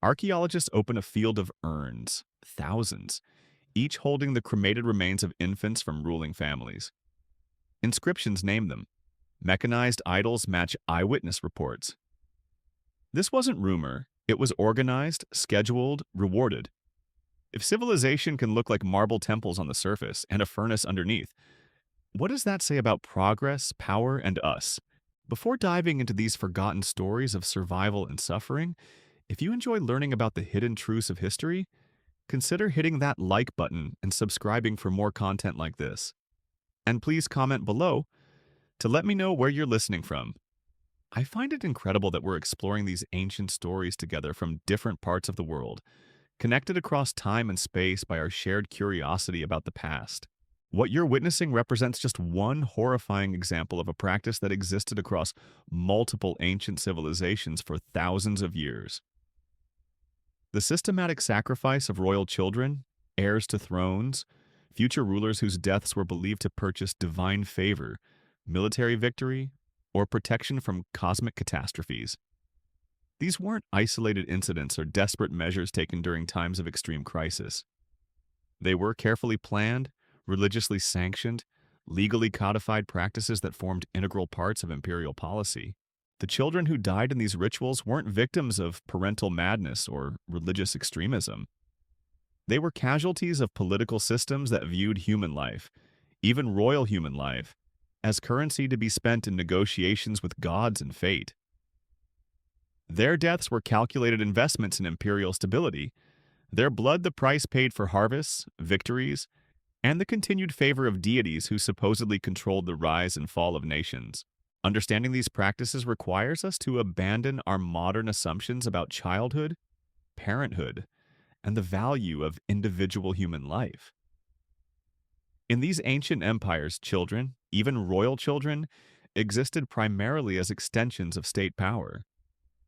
Archaeologists open a field of urns, thousands, each holding the cremated remains of infants from ruling families. Inscriptions name them. Mechanized idols match eyewitness reports. This wasn't rumor, it was organized, scheduled, rewarded. If civilization can look like marble temples on the surface and a furnace underneath, what does that say about progress, power, and us? Before diving into these forgotten stories of survival and suffering, if you enjoy learning about the hidden truths of history, consider hitting that like button and subscribing for more content like this. And please comment below to let me know where you're listening from. I find it incredible that we're exploring these ancient stories together from different parts of the world, connected across time and space by our shared curiosity about the past. What you're witnessing represents just one horrifying example of a practice that existed across multiple ancient civilizations for thousands of years. The systematic sacrifice of royal children, heirs to thrones, future rulers whose deaths were believed to purchase divine favor, military victory, or protection from cosmic catastrophes. These weren't isolated incidents or desperate measures taken during times of extreme crisis. They were carefully planned, religiously sanctioned, legally codified practices that formed integral parts of imperial policy. The children who died in these rituals weren't victims of parental madness or religious extremism. They were casualties of political systems that viewed human life, even royal human life, as currency to be spent in negotiations with gods and fate. Their deaths were calculated investments in imperial stability, their blood the price paid for harvests, victories, and the continued favor of deities who supposedly controlled the rise and fall of nations. Understanding these practices requires us to abandon our modern assumptions about childhood, parenthood, and the value of individual human life. In these ancient empires, children, even royal children, existed primarily as extensions of state power.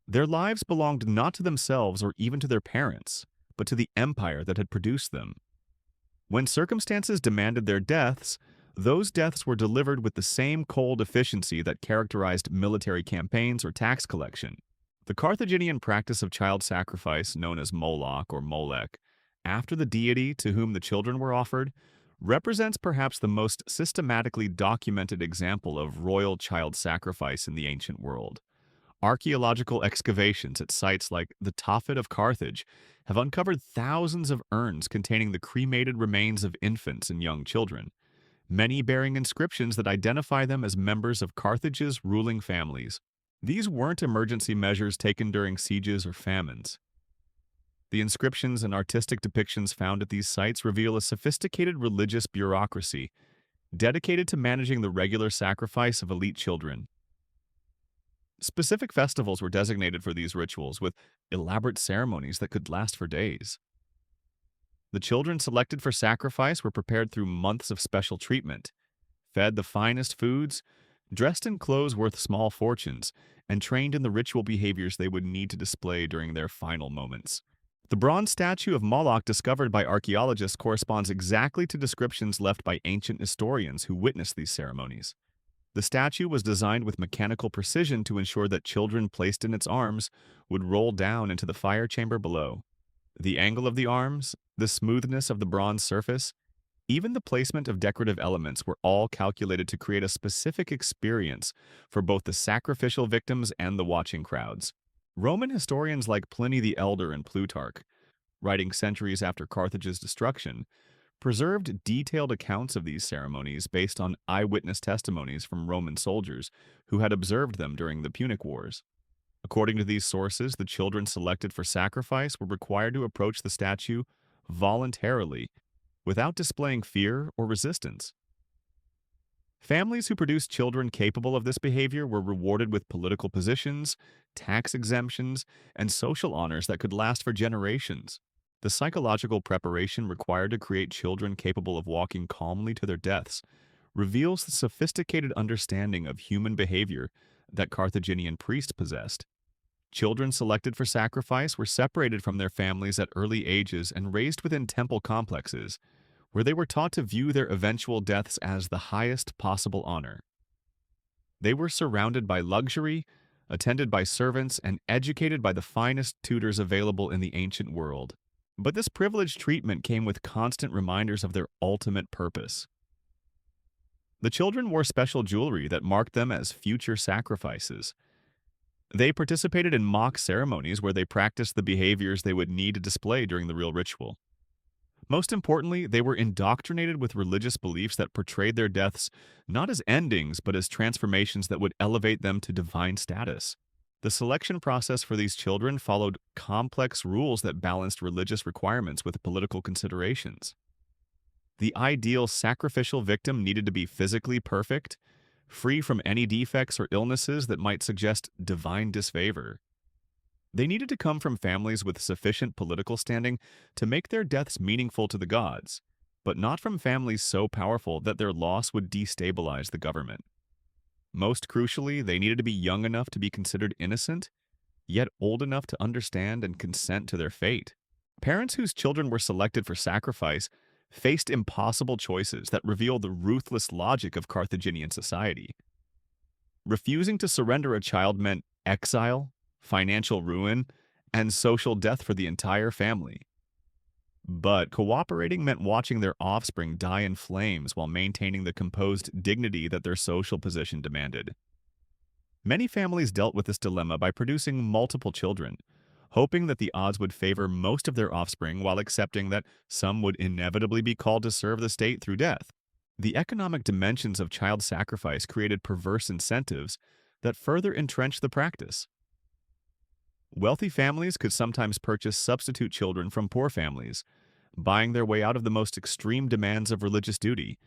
Their lives belonged not to themselves or even to their parents, but to the empire that had produced them. When circumstances demanded their deaths, those deaths were delivered with the same cold efficiency that characterized military campaigns or tax collection. The Carthaginian practice of child sacrifice, known as Moloch or Molech, after the deity to whom the children were offered, represents perhaps the most systematically documented example of royal child sacrifice in the ancient world. Archaeological excavations at sites like the Tophet of Carthage have uncovered thousands of urns containing the cremated remains of infants and young children, many bearing inscriptions that identify them as members of Carthage's ruling families. These weren't emergency measures taken during sieges or famines. The inscriptions and artistic depictions found at these sites reveal a sophisticated religious bureaucracy dedicated to managing the regular sacrifice of elite children. Specific festivals were designated for these rituals, with elaborate ceremonies that could last for days. The children selected for sacrifice were prepared through months of special treatment, fed the finest foods, dressed in clothes worth small fortunes, and trained in the ritual behaviors they would need to display during their final moments. The bronze statue of Moloch discovered by archaeologists corresponds exactly to descriptions left by ancient historians who witnessed these ceremonies. The statue was designed with mechanical precision to ensure that children placed in its arms would roll down into the fire chamber below. The angle of the arms, the smoothness of the bronze surface, even the placement of decorative elements were all calculated to create a specific experience for both the sacrificial victims and the watching crowds. Roman historians like Pliny the Elder and Plutarch, writing centuries after Carthage's destruction, preserved detailed accounts of these ceremonies based on eyewitness testimonies from Roman soldiers who had observed them during the Punic Wars. According to these sources, the children selected for sacrifice were required to approach the statue voluntarily, without displaying fear or resistance. Families who produced children capable of this behavior were rewarded with political positions, tax exemptions, and social honors that could last for generations. The psychological preparation required to create children capable of walking calmly to their deaths reveals the sophisticated understanding of human behavior that Carthaginian priests possessed. Children selected for sacrifice were separated from their families at early ages and raised within temple complexes, where they were taught to view their eventual deaths as the highest possible honor. They were surrounded by luxury, attended by servants and educated by the finest tutors available in the ancient world. But this privileged treatment came with constant reminders of their ultimate purpose. The children wore special jewelry that marked them as future sacrifices. They participated in mock ceremonies where they practiced the behaviors they would need to display during the real ritual. Most importantly, they were indoctrinated with religious beliefs that portrayed their deaths not as endings, but as transformations that would elevate them to divine status. The selection process for these children followed complex rules that balanced religious requirements with political considerations. The ideal sacrificial victim needed to be physically perfect, free from any defects or illnesses that might suggest divine disfavor. They needed to come from families with sufficient political standing to make their deaths meaningful to the gods, but not from families so powerful that their loss would destabilize the government. Most crucially, they needed to be young enough to be considered innocent, yet old enough to understand and consent to their fate. Parents whose children were selected for sacrifice faced impossible choices that reveal the ruthless logic of Carthaginian society. Refusing to surrender a child meant exile, financial ruin, and social death for the entire family. But cooperating meant watching their offspring die in flames while maintaining the composed dignity that their social position demanded. Many families dealt with this dilemma by producing multiple children, hoping that the odds would favor most of their offspring while accepting that some would inevitably be called to serve the state through death. The economic dimensions of child sacrifice created perverse incentives that further entrenched the practice. Wealthy families could sometimes purchase substitute children from poor families, buying their way out of the most extreme demands of religious duty.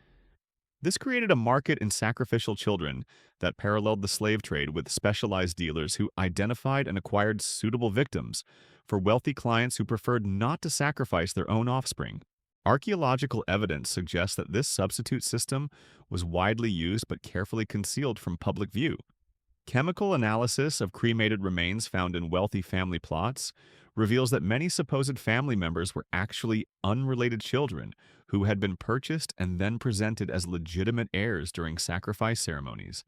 This created a market in sacrificial children that paralleled the slave trade, with specialized dealers who identified and acquired suitable victims for wealthy clients who preferred not to sacrifice their own offspring. Archaeological evidence suggests that this substitute system was widely used but carefully concealed from public view. Chemical analysis of cremated remains found in wealthy family plots reveals that many supposed family members were actually unrelated children who had been purchased and then presented as legitimate heirs during sacrifice ceremonies.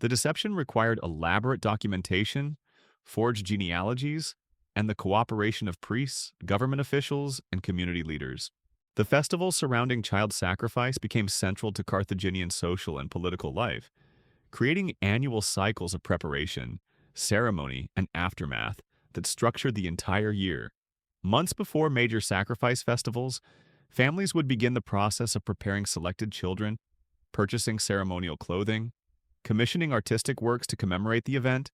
The deception required elaborate documentation, forged genealogies, and the cooperation of priests, government officials, and community leaders. The festivals surrounding child sacrifice became central to Carthaginian social and political life, creating annual cycles of preparation, ceremony, and aftermath that structured the entire year. Months before major sacrifice festivals, families would begin the process of preparing selected children, purchasing ceremonial clothing, commissioning artistic works to commemorate the event,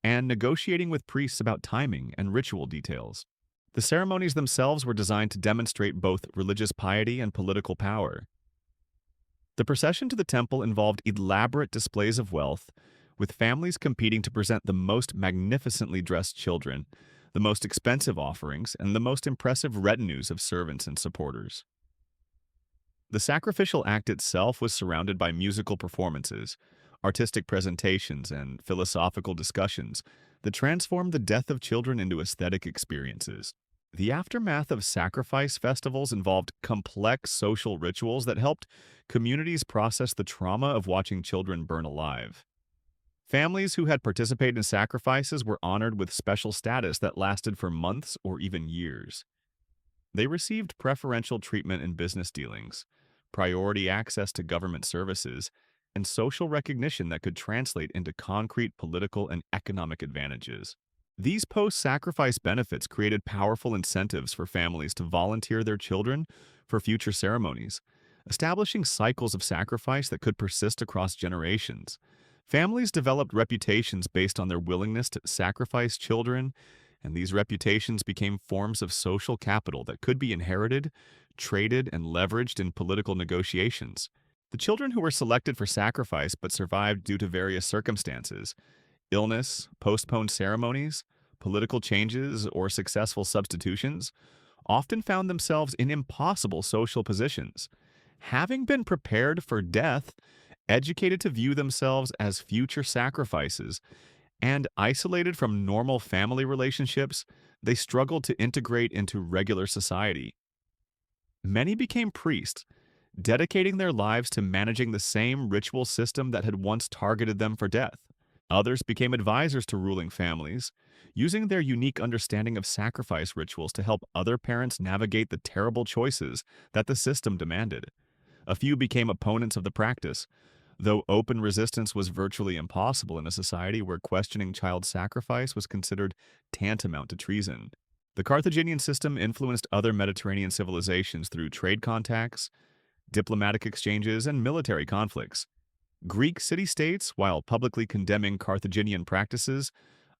and negotiating with priests about timing and ritual details. The ceremonies themselves were designed to demonstrate both religious piety and political power. The procession to the temple involved elaborate displays of wealth, with families competing to present the most magnificently dressed children, the most expensive offerings, and the most impressive retinues of servants and supporters. The sacrificial act itself was surrounded by musical performances, artistic presentations, and philosophical discussions that transformed the death of children into aesthetic experiences. The aftermath of sacrifice festivals involved complex social rituals that helped communities process the trauma of watching children burn alive. Families who had participated in sacrifices were honored with special status that lasted for months or even years. They received preferential treatment in business dealings, priority access to government services, and social recognition that could translate into concrete political and economic advantages. These post-sacrifice benefits created powerful incentives for families to volunteer their children for future ceremonies, establishing cycles of sacrifice that could persist across generations. Families developed reputations based on their willingness to sacrifice children, and these reputations became forms of social capital that could be inherited, traded, and leveraged in political negotiations. The children who were selected for sacrifice but survived due to various circumstances, illness, postponed ceremonies, political changes, or successful substitutions, often found themselves in impossible social positions. Having been prepared for death, educated to view themselves as future sacrifices, and isolated from normal family relationships, they struggled to integrate into regular society. Many became priests, dedicating their lives to managing the same ritual system that had once targeted them for death. Others became advisors to ruling families, using their unique understanding of sacrifice rituals to help other parents navigate the terrible choices that the system demanded. A few became opponents of the practice, though open resistance was virtually impossible in a society where questioning child sacrifice was considered tantamount to treason. The Carthaginian system influenced other Mediterranean civilizations through trade contacts, diplomatic exchanges, and military conflicts. Greek city-states, while publicly condemning Carthaginian practices,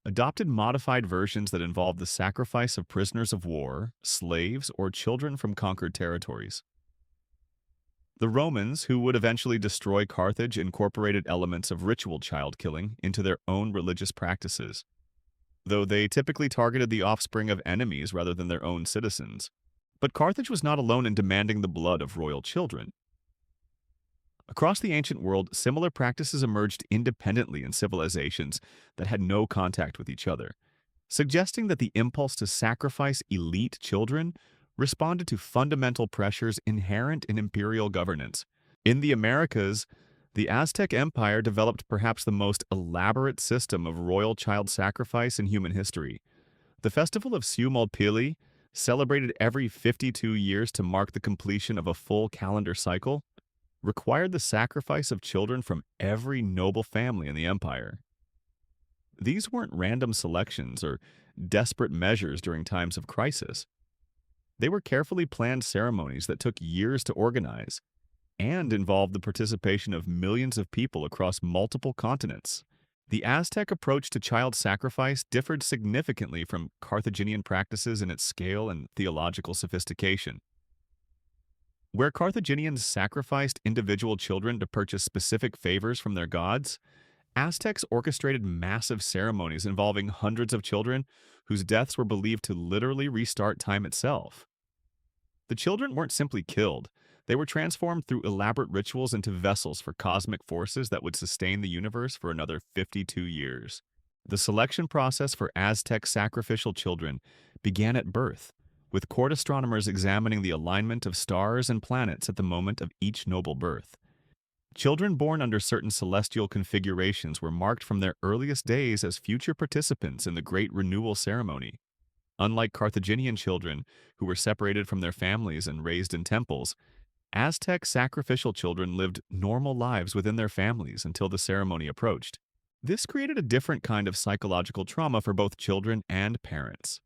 adopted modified versions that involved the sacrifice of prisoners of war, slaves, or children from conquered territories. The Romans, who would eventually destroy Carthage, incorporated elements of ritual child killing into their own religious practices, though they typically targeted the offspring of enemies rather than their own citizens. But Carthage was not alone in demanding the blood of royal children. Across the ancient world, similar practices emerged independently in civilizations that had no contact with each other, suggesting that the impulse to sacrifice elite children responded to fundamental pressures inherent in imperial governance. In the Americas, the Aztec Empire developed perhaps the most elaborate system of royal child sacrifice in human history. The festival of Pili, celebrated every 52 years to mark the completion of a full calendar cycle, required the sacrifice of children from every noble family in the empire. These weren't random selections or desperate measures during times of crisis. They were carefully planned ceremonies that took years to organize and involved the participation of millions of people across multiple continents. The Aztec approach to child sacrifice differed significantly from Carthaginian practices in its scale and theological sophistication. Where Carthaginians sacrificed individual children to purchase specific favors from their gods, Aztecs orchestrated massive ceremonies involving hundreds of children whose deaths were believed to literally restart time itself. The children weren't simply killed, they were transformed through elaborate rituals into vessels for cosmic forces that would sustain the universe for another 52 years. The selection process for Aztec sacrificial children began at birth, with court astronomers examining the alignment of stars and planets at the moment of each noble birth. Children born under certain celestial configurations were marked from their earliest days as future participants in the Great Renewal ceremony. Unlike Carthaginian children, who were separated from their families and raised in temples, Aztec sacrificial children lived normal lives within their families until the ceremony approached. This created a different kind of psychological trauma for both children and parents.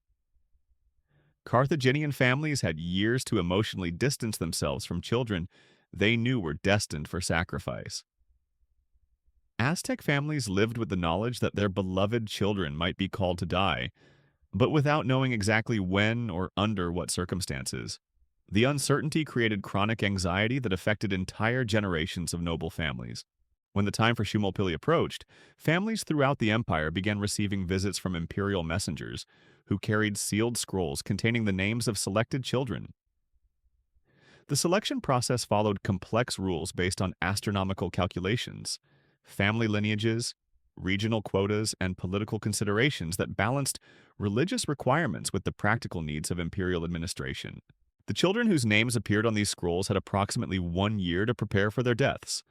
Carthaginian families had years to emotionally distance themselves from children they knew were destined for sacrifice. Aztec families lived with the knowledge that their beloved children might be called to die, but without knowing exactly when or under what circumstances. The uncertainty created chronic anxiety that affected entire generations of noble families. When the time for Pili approached, families throughout the empire began receiving visits from imperial messengers who carried sealed scrolls containing the names of selected children. The selection process followed complex rules based on astronomical calculations, family lineages, regional quotas, and political considerations that balanced religious requirements with the practical needs of imperial administration. The children whose names appeared on these scrolls had approximately 1 year to prepare for their deaths.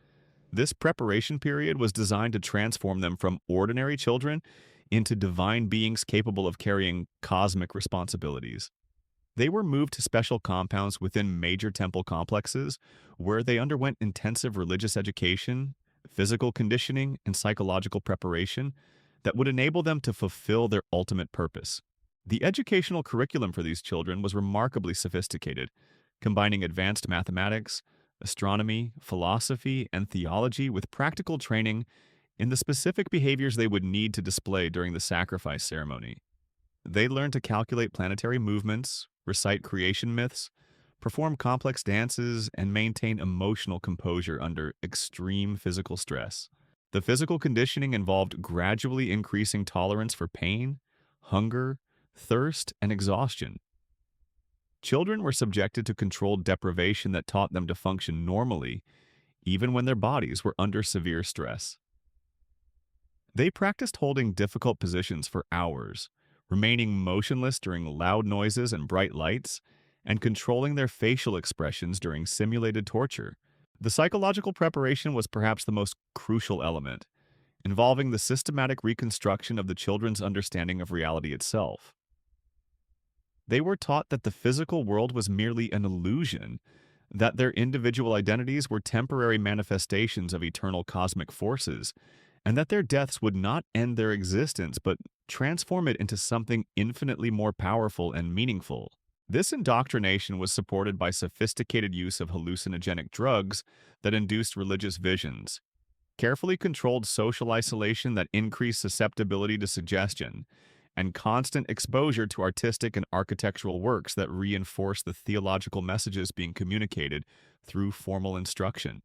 This preparation period was designed to transform them from ordinary children into divine beings capable of carrying cosmic responsibilities. They were moved to special compounds within major temple complexes where they underwent intensive religious education, physical conditioning, and psychological preparation that would enable them to fulfill their ultimate purpose. The educational curriculum for these children was remarkably sophisticated, combining advanced mathematics, astronomy, philosophy, and theology with practical training in the specific behaviors they would need to display during the sacrifice ceremony. They learned to calculate planetary movements, recite creation myths, perform complex dances, and maintain emotional composure under extreme physical stress. The physical conditioning involved gradually increasing tolerance for pain, hunger, thirst, and exhaustion. Children were subjected to controlled deprivation that taught them to function normally, even when their bodies were under severe stress. They practiced holding difficult positions for hours, remaining motionless during loud noises and bright lights, and controlling their facial expressions during simulated torture. The psychological preparation was perhaps the most crucial element. involving the systematic reconstruction of the children's understanding of reality itself. They were taught that the physical world was merely an illusion, that their individual identities were temporary manifestations of eternal cosmic forces, and that their deaths would not end their existence but transform it into something infinitely more powerful and meaningful. This indoctrination was supported by sophisticated use of hallucinogenic drugs that induced religious visions, carefully controlled social isolation that increased susceptibility to suggestion, and constant exposure to artistic and architectural works that reinforce the theological messages being communicated through formal instruction.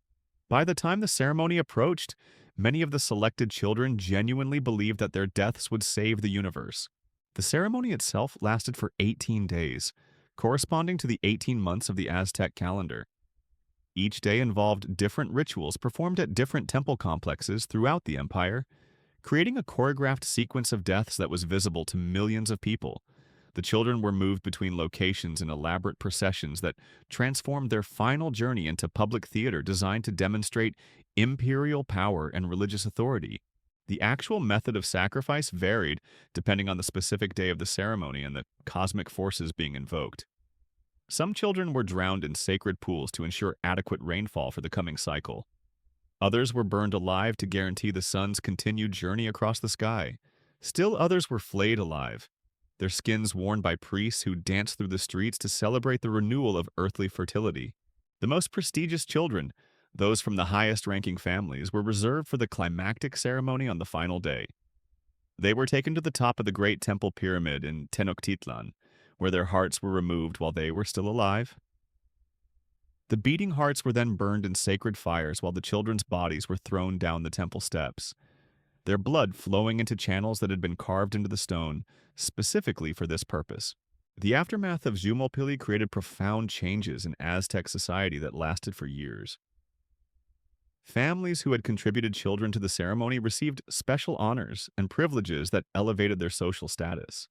By the time the ceremony approached, many of the selected children genuinely believed that their deaths would save the universe. The ceremony itself lasted for 18 days, corresponding to the 18 months of the Aztec calendar. Each day involved different rituals performed at different temple complexes throughout the empire, creating a choreographed sequence of deaths that was visible to millions of people. The children were moved between locations in elaborate processions that transformed their final journey into public theater designed to demonstrate imperial power and religious authority. The actual method of sacrifice varied depending on the specific day of the ceremony and the cosmic forces being invoked. Some children were drowned in sacred pools to ensure adequate rainfall for the coming cycle. Others were burned alive to guarantee the sun's continued journey across the sky. Still others were flayed alive, their skins worn by priests who danced through the streets to celebrate the renewal of earthly fertility. The most prestigious children, those from the highest-ranking families, were reserved for the climactic ceremony on the final day. They were taken to the top of the Great Temple Pyramid in Tenochtitlan, where their hearts were removed while they were still alive. The beating hearts were then burned in sacred fires while the children's bodies were thrown down the temple steps, their blood flowing into channels that had been carved into the stone, specifically for this purpose. The aftermath of Zumilpili created profound changes in Aztec society that lasted for years. Families who had contributed children to the ceremony received special honors and privileges that elevated their social status.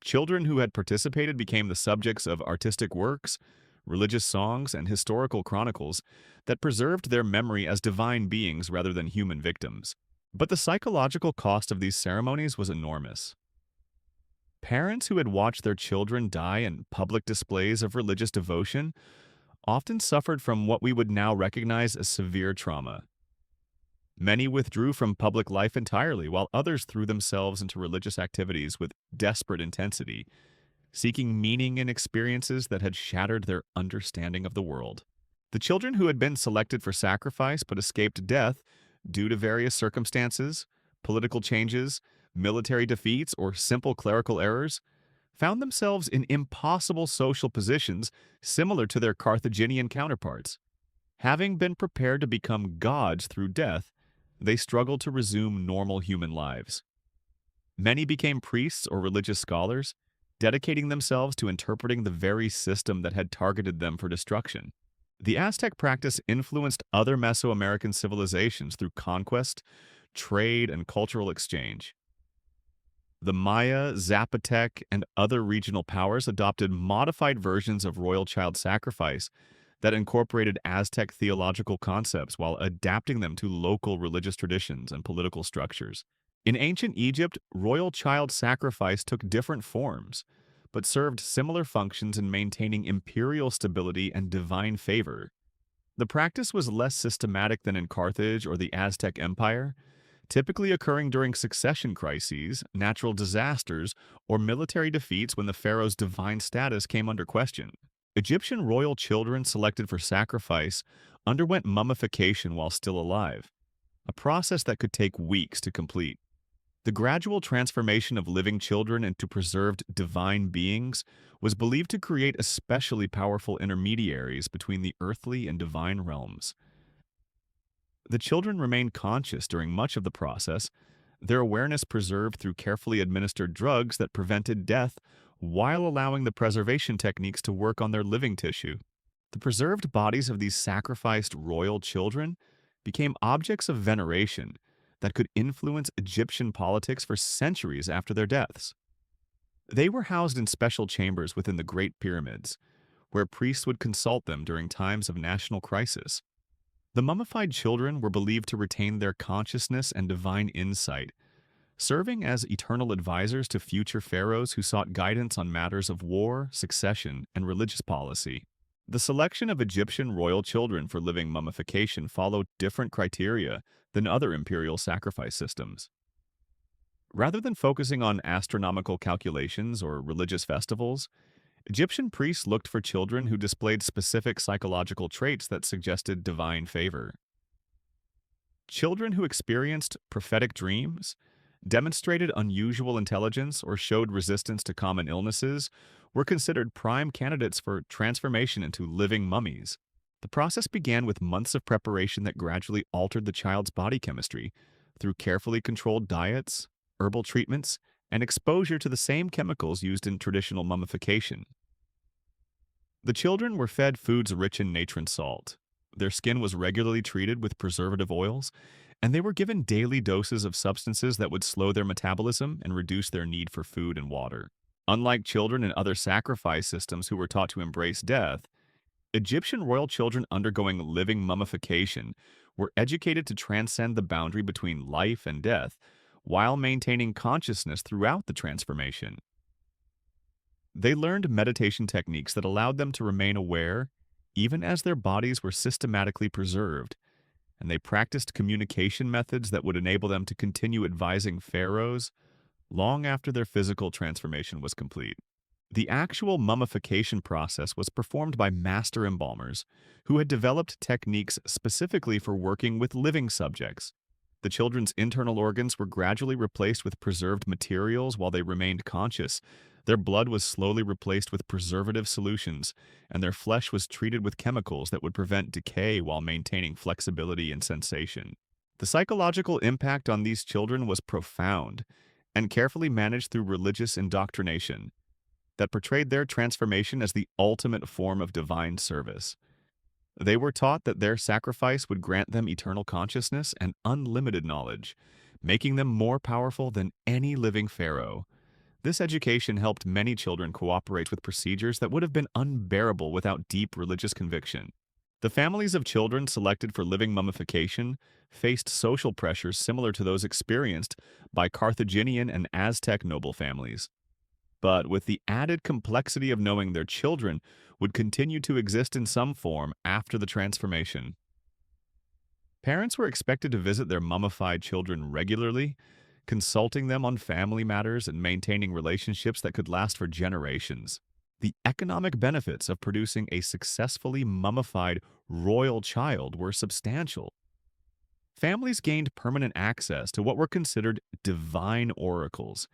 Children who had participated became the subjects of artistic works, religious songs, and historical chronicles that preserved their memory as divine beings rather than human victims. But the psychological cost of these ceremonies was enormous. Parents who had watched their children die in public displays of religious devotion often suffered from what we would now recognize as severe trauma. Many withdrew from public life entirely, while others threw themselves into religious activities with desperate intensity, seeking meaning in experiences that had shattered their understanding of the world. The children who had been selected for sacrifice but escaped death due to various circumstances, political changes, military defeats, or simple clerical errors, found themselves in impossible social positions similar to their Carthaginian counterparts. Having been prepared to become gods through death, they struggled to resume normal human lives. Many became priests or religious scholars, dedicating themselves to interpreting the very system that had targeted them for destruction. The Aztec practice influenced other Mesoamerican civilizations through conquest, trade, and cultural exchange. The Maya, Zapotec, and other regional powers adopted modified versions of royal child sacrifice that incorporated Aztec theological concepts while adapting them to local religious traditions and political structures. In ancient Egypt, royal child sacrifice took different forms, but served similar functions in maintaining imperial stability and divine favor. The practice was less systematic than in Carthage or the Aztec Empire, typically occurring during succession crises, natural disasters, or military defeats when the pharaoh's divine status came under question. Egyptian royal children selected for sacrifice underwent mummification while still alive, a process that could take weeks to complete. The gradual transformation of living children into preserved divine beings was believed to create especially powerful intermediaries between the earthly and divine realms. The children remained conscious during much of the process, their awareness preserved through carefully administered drugs that prevented death while allowing the preservation techniques to work on their living tissue. The preserved bodies of these sacrificed royal children became objects of veneration that could influence Egyptian politics for centuries after their deaths. They were housed in special chambers within the Great Pyramids, where priests would consult them during times of national crisis. The mummified children were believed to retain their consciousness and divine insight, serving as eternal advisors to future pharaohs who sought guidance on matters of war, succession, and religious policy. The selection of Egyptian royal children for living mummification followed different criteria than other imperial sacrifice systems. Rather than focusing on astronomical calculations or religious festivals, Egyptian priests looked for children who displayed specific psychological traits that suggested divine favor. Children who experienced prophetic dreams, demonstrated unusual intelligence, or showed resistance to common illnesses were considered prime candidates for transformation into living mummies. The process began with months of preparation that gradually altered the child's body chemistry through carefully controlled diets, herbal treatments, and exposure to the same chemicals used in traditional mummification. The children were fed foods rich in natron salt. Their skin was regularly treated with preservative oils, and they were given daily doses of substances that would slow their metabolism and reduce their need for food and water. Unlike children in other sacrifice systems who were taught to embrace death, Egyptian royal children undergoing living mummification were educated to transcend the boundary between life and death while maintaining consciousness throughout the transformation. They learned meditation techniques that allowed them to remain aware even as their bodies were systematically preserved, and they practiced communication methods that would enable them to continue advising pharaohs long after their physical transformation was complete. The actual mummification process was performed by master embalmers who had developed techniques specifically for working with living subjects. The children's internal organs were gradually replaced with preserved materials while they remained conscious. Their blood was slowly replaced with preservative solutions, and their flesh was treated with chemicals that would prevent decay while maintaining flexibility and sensation. The psychological impact on these children was profound and carefully managed through religious indoctrination that portrayed their transformation as the ultimate form of divine service. They were taught that their sacrifice would grant them eternal consciousness and unlimited knowledge, making them more powerful than any living pharaoh. This education helped many children cooperate with procedures that would have been unbearable without deep religious conviction. The families of children selected for living mummification faced social pressures similar to those experienced by Carthaginian and Aztec noble families, but with the added complexity of knowing their children would continue to exist in some form after the transformation. Parents were expected to visit their mummified children regularly, consulting them on family matters and maintaining relationships that could last for generations. The economic benefits of producing a successfully mummified royal child were substantial. Families gained permanent access to what were considered divine oracles,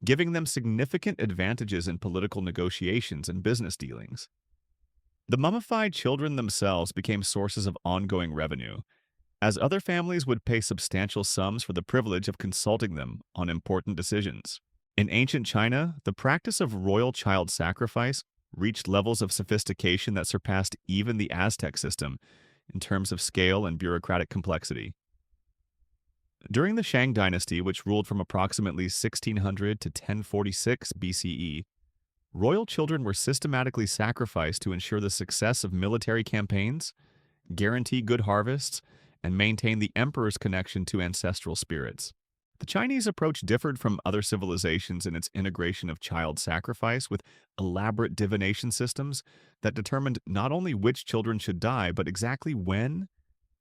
giving them significant advantages in political negotiations and business dealings. The mummified children themselves became sources of ongoing revenue, as other families would pay substantial sums for the privilege of consulting them on important decisions. In ancient China, the practice of royal child sacrifice reached levels of sophistication that surpassed even the Aztec system in terms of scale and bureaucratic complexity. During the Shang dynasty, which ruled from approximately 1600 to 1046 BCE, royal children were systematically sacrificed to ensure the success of military campaigns, guarantee good harvests, and maintain the emperor's connection to ancestral spirits. The Chinese approach differed from other civilizations in its integration of child sacrifice with elaborate divination systems that determined not only which children should die, but exactly when,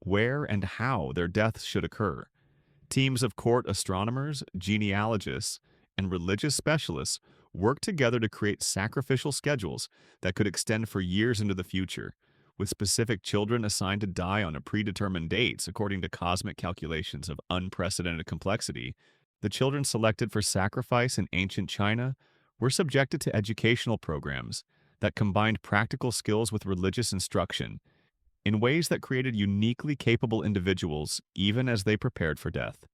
where, and how their deaths should occur. Teams of court astronomers, genealogists, and religious specialists worked together to create sacrificial schedules that could extend for years into the future, with specific children assigned to die on a predetermined dates according to cosmic calculations of unprecedented complexity. The children selected for sacrifice in ancient China were subjected to educational programs that combined practical skills with religious instruction in ways that created uniquely capable individuals even as they prepared for death.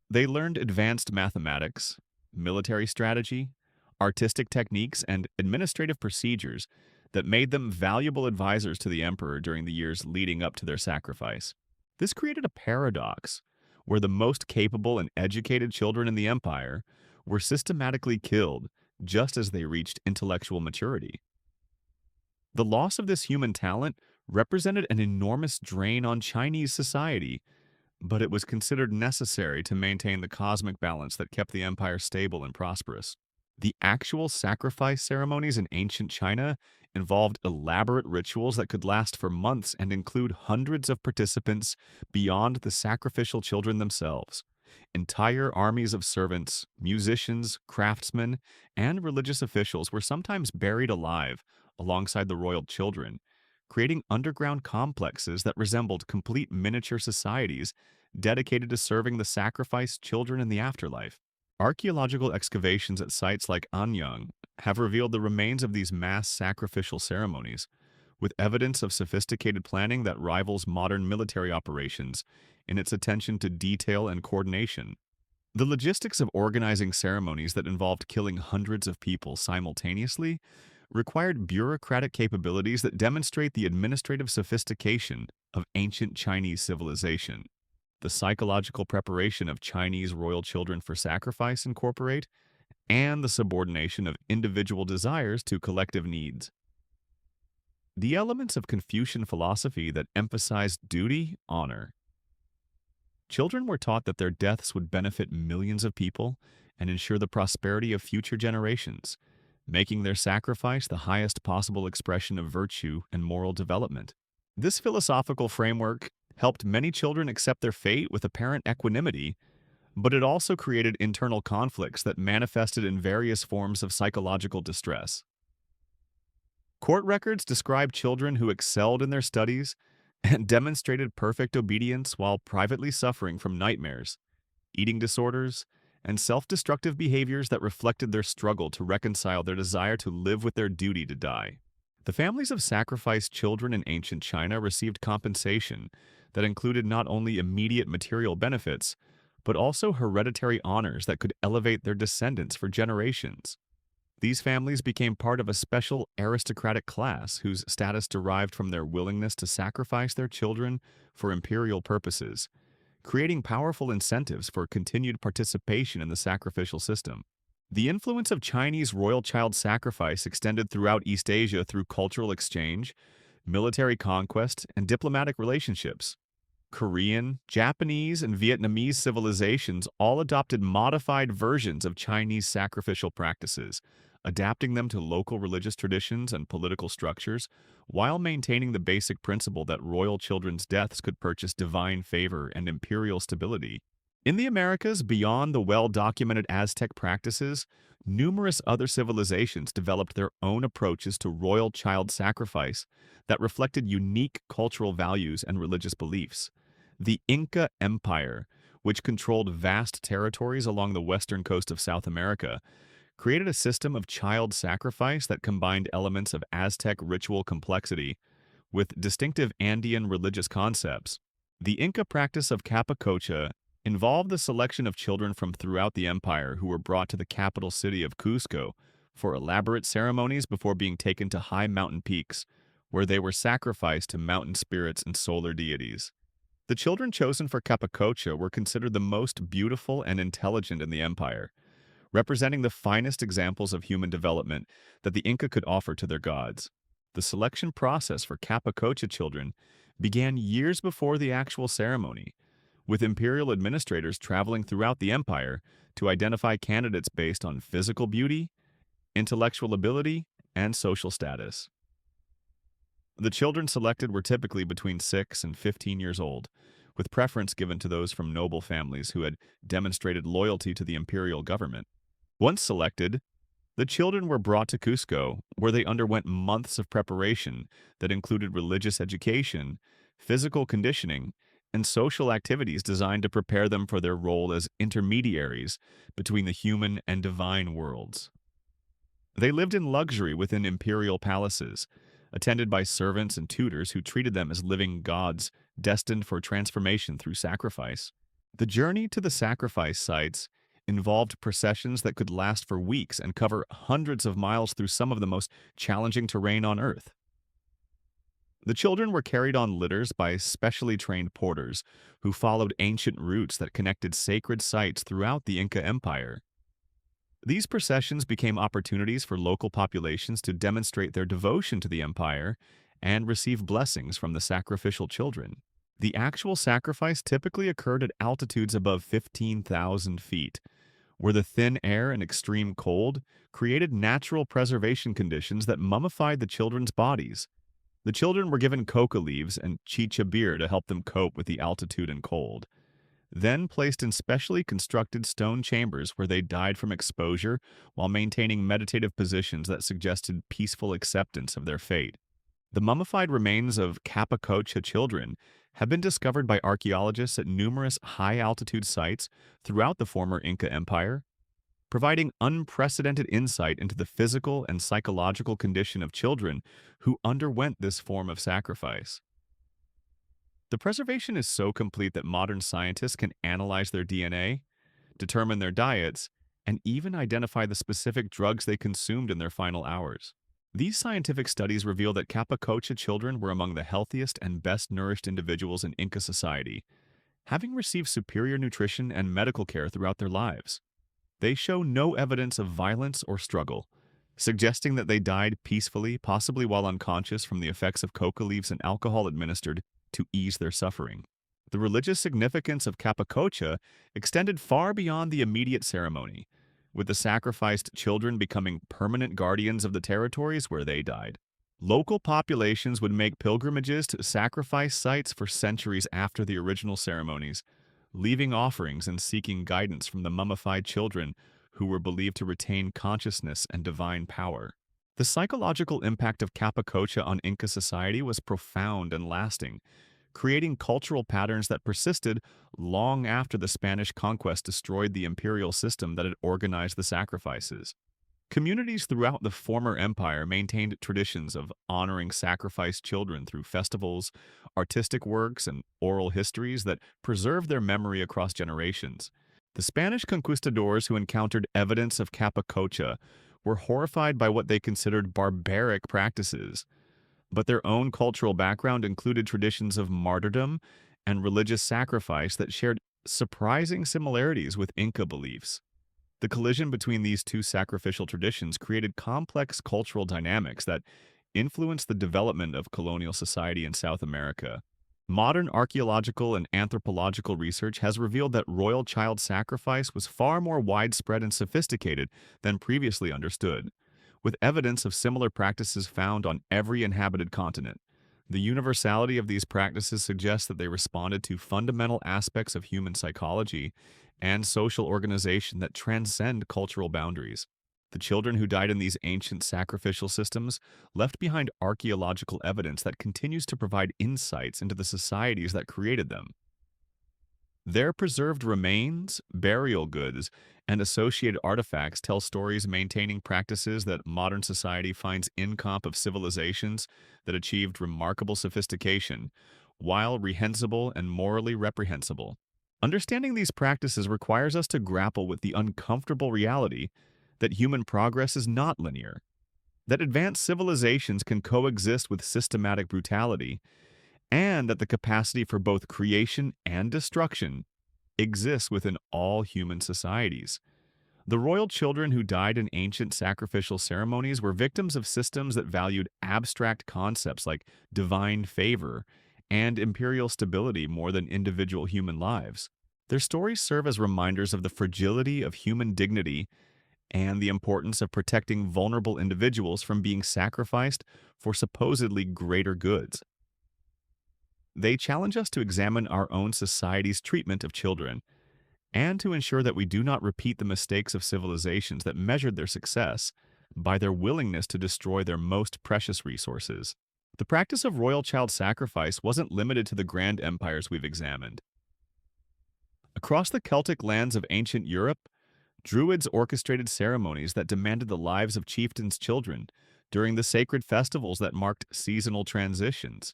They learned advanced mathematics, military strategy, artistic techniques, and administrative procedures that made them valuable advisors to the emperor during the years leading up to their sacrifice. This created a paradox where the most capable and educated children in the empire were systematically killed just as they reached intellectual maturity. The loss of this human talent represented an enormous drain on Chinese society, but it was considered necessary to maintain the cosmic balance that kept the empire stable and prosperous. The actual sacrifice ceremonies in ancient China involved elaborate rituals that could last for months and include hundreds of participants beyond the sacrificial children themselves. Entire armies of servants, musicians, craftsmen, and religious officials were sometimes buried alive alongside the royal children, creating underground complexes that resembled complete miniature societies dedicated to serving the sacrificed children in the afterlife. Archaeological excavations at sites like Anyang have revealed the remains of these mass sacrificial ceremonies, with evidence of sophisticated planning that rivals modern military operations in its attention to detail and coordination. The logistics of organizing ceremonies that involved killing hundreds of people simultaneously required bureaucratic capabilities that demonstrate the administrative sophistication of ancient Chinese civilization. The psychological preparation of Chinese royal children for sacrifice incorporate, and the subordination of individual desires to collective needs. The elements of Confucian philosophy that emphasized duty, honor. Children were taught that their deaths would benefit millions of people and ensure the prosperity of future generations, making their sacrifice the highest possible expression of virtue and moral development. This philosophical framework helped many children accept their fate with apparent equanimity, but it also created internal conflicts that manifested in various forms of psychological distress. Court records describe children who excelled in their studies and demonstrated perfect obedience while privately suffering from nightmares, eating disorders, and self-destructive behaviors that reflected their struggle to reconcile their desire to live with their duty to die. The families of sacrificed children in ancient China received compensation that included not only immediate material benefits, but also hereditary honors that could elevate their descendants for generations. These families became part of a special aristocratic class whose status derived from their willingness to sacrifice their children for imperial purposes, creating powerful incentives for continued participation in the sacrificial system. The influence of Chinese royal child sacrifice extended throughout East Asia through cultural exchange, military conquest, and diplomatic relationships. Korean, Japanese, and Vietnamese civilizations all adopted modified versions of Chinese sacrificial practices, adapting them to local religious traditions and political structures, while maintaining the basic principle that royal children's deaths could purchase divine favor and imperial stability. In the Americas, beyond the well-documented Aztec practices, numerous other civilizations developed their own approaches to royal child sacrifice that reflected unique cultural values and religious beliefs. The Inca Empire, which controlled vast territories along the western coast of South America, created a system of child sacrifice that combined elements of Aztec ritual complexity with distinctive Andean religious concepts. The Inca practice of capacocha involved the selection of children from throughout the empire who were brought to the capital city of Cusco for elaborate ceremonies before being taken to high mountain peaks, where they were sacrificed to mountain spirits and solar deities. The children chosen for capacocha were considered the most beautiful and intelligent in the empire, representing the finest examples of human development that the Inca could offer to their gods. The selection process for capacocha children began years before the actual ceremony, with imperial administrators traveling throughout the empire to identify candidates based on physical beauty, intellectual ability, and social status. The children selected were typically between 6 and 15 years old, with preference given to those from noble families who had demonstrated loyalty to the imperial government. Once selected, the children were brought to Cusco, where they underwent months of preparation that included religious education, physical conditioning, and social activities designed to prepare them for their role as intermediaries between the human and divine worlds. They lived in luxury within imperial palaces, attended by servants and tutors who treated them as living gods destined for transformation through sacrifice. The journey to the sacrifice sites involved processions that could last for weeks and cover hundreds of miles through some of the most challenging terrain on Earth. The children were carried on litters by specially trained porters who followed ancient routes that connected sacred sites throughout the Inca Empire. These processions became opportunities for local populations to demonstrate their devotion to the empire and receive blessings from the sacrificial children. The actual sacrifice typically occurred at altitudes above 15,000 feet, where the thin air and extreme cold created natural preservation conditions that mummified the children's bodies. The children were given coca leaves and chicha beer to help them cope with the altitude and cold, then placed in specially constructed stone chambers where they died from exposure while maintaining meditative positions that suggested peaceful acceptance of their fate. The mummified remains of Capacocha children have been discovered by archaeologists at numerous high-altitude sites throughout the former Inca Empire, providing unprecedented insight into the physical and psychological condition of children who underwent this form of sacrifice. The preservation is so complete that modern scientists can analyze their DNA, determine their diets, and even identify the specific drugs they consumed in their final hours. These scientific studies reveal that Capacocha children were among the healthiest and best-nourished individuals in Inca society, having received superior nutrition and medical care throughout their lives. They show no evidence of violence or struggle, suggesting that they died peacefully, possibly while unconscious from the effects of coca leaves and alcohol administered to ease their suffering. The religious significance of Capacocha extended far beyond the immediate ceremony, with the sacrificed children becoming permanent guardians of the territories where they died. Local populations would make pilgrimages to sacrifice sites for centuries after the original ceremonies, leaving offerings and seeking guidance from the mummified children who were believed to retain consciousness and divine power. The psychological impact of Capacocha on Inca society was profound and lasting, creating cultural patterns that persisted long after the Spanish conquest destroyed the imperial system that had organized the sacrifices. Communities throughout the former empire maintained traditions of honoring sacrificed children through festivals, artistic works, and oral histories that preserved their memory across generations. The Spanish conquistadors who encountered evidence of Capacocha were horrified by what they considered barbaric practices, but their own cultural background included traditions of martyrdom and religious sacrifice that shared surprising similarities with Inca beliefs. The collision between these two sacrificial traditions created complex cultural dynamics that influenced the development of colonial society in South America. Modern archaeological and anthropological research has revealed that royal child sacrifice was far more widespread and sophisticated than previously understood, with evidence of similar practices found on every inhabited continent. The universality of these practices suggests that they responded to fundamental aspects of human psychology and social organization that transcend cultural boundaries. The children who died in these ancient sacrificial systems left behind archaeological evidence that continues to provide insights into the societies that created them. Their preserved remains, burial goods, and associated artifacts tell stories maintaining practices that modern society finds incomp of civilizations that achieved remarkable sophistication, while reprehensible and morally reprehensible. Understanding these practices requires us to grapple with the uncomfortable reality that human progress is not linear, that advanced civilizations can coexist with systematic brutality, and that the capacity for both creation and destruction exists within all human societies. The royal children who died in ancient sacrificial ceremonies were victims of systems that valued abstract concepts like divine favor and imperial stability more than individual human lives. Their stories serve as reminders of the fragility of human dignity and the importance of protecting vulnerable individuals from being sacrificed for supposedly greater goods. They challenge us to examine our own society's treatment of children and to ensure that we do not repeat the mistakes of civilizations that measured their success by their willingness to destroy their most precious resources. The practice of royal child sacrifice wasn't limited to the grand empires we've examined. Across the Celtic lands of ancient Europe, Druids orchestrated ceremonies that demanded the lives of chieftains' children during the sacred festivals that marked seasonal transitions.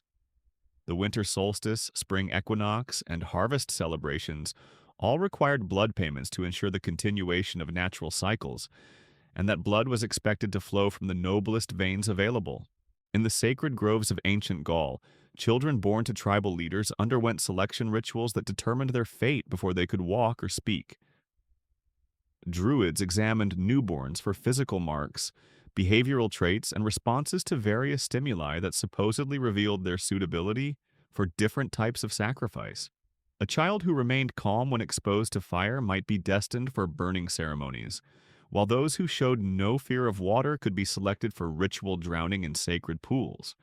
The winter solstice, spring equinox, and harvest celebrations all required blood payments to ensure the continuation of natural cycles, and that blood was expected to flow from the noblest veins available. In the sacred groves of ancient Gaul, children born to tribal leaders underwent selection rituals that determined their fate before they could walk or speak. Druids examined newborns for physical marks behavioral traits, and responses to various stimuli that supposedly revealed their suitability for different types of sacrifice. A child who remained calm when exposed to fire might be destined for burning ceremonies, while those who showed no fear of water could be selected for ritual drowning in sacred pools.